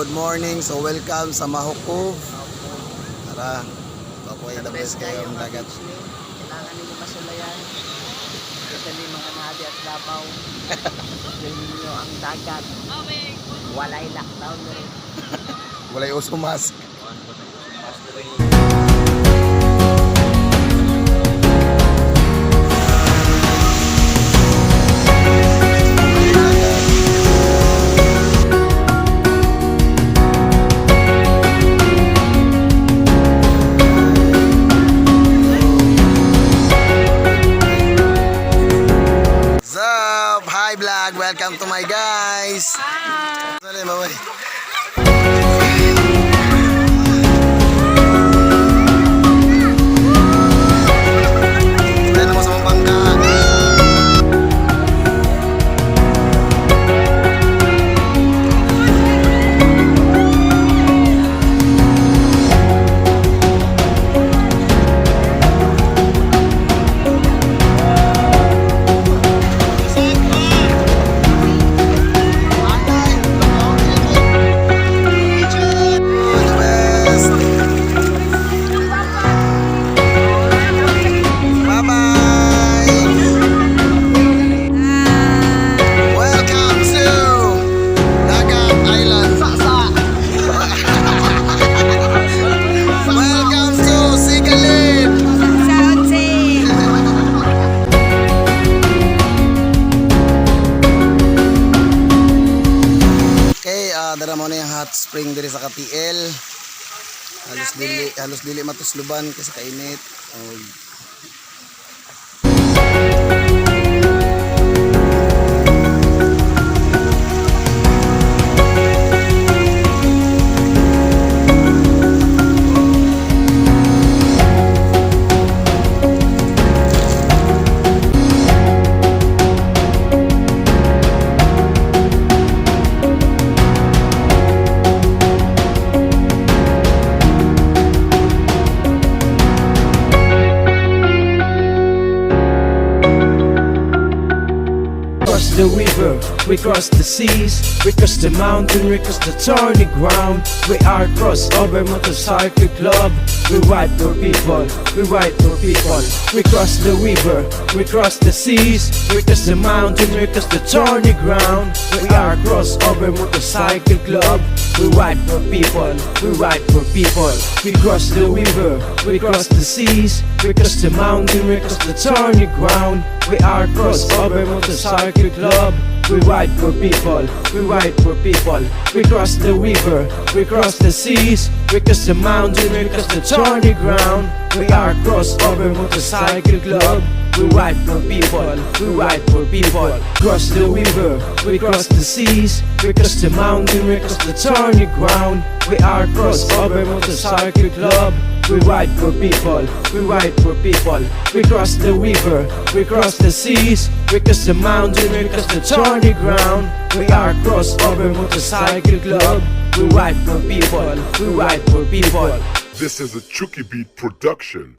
good morning. So welcome sa Mahukov. Tara, papuhay the best kayo ang dagat. Kailangan ninyo masulayan. Kasi mga nadi at labaw. Masulayan ninyo ang dagat. Walay lockdown na rin. Walay uso mask. Hi vlog, welcome to my guys. Dali, mamay. Dali mo sa mga bangka. Dara mo na yung hot spring diri sa KTL. Halos dili matusluban kasi kainit. The river, we cross the seas, we cross the mountain, we cross the thorny ground. We are crossover motorcycle club. We ride for people, we ride for people. We cross the river, we cross the seas, we cross the mountain, we cross the thorny ground. We are crossover motorcycle club. We ride for people, we ride for people. We cross the river, we cross the seas, we cross the mountain, we cross the thorny ground. We are crossover motorcycle club. We ride for people, we ride for people. We cross the river, we cross the seas, we cross the mountain, we cross the thorny ground. We are crossover motorcycle club. We ride for people, we ride for people. Cross the river, we cross the seas, we cross the mountain, we cross the thorny ground. We are crossover motorcycle club. We ride for people, we ride for people. We cross the river, we cross the seas, we cross the mountain, we cross the thorny ground. We are crossover motorcycle club. We ride for people, we ride for people. This is a Chucky Beat production.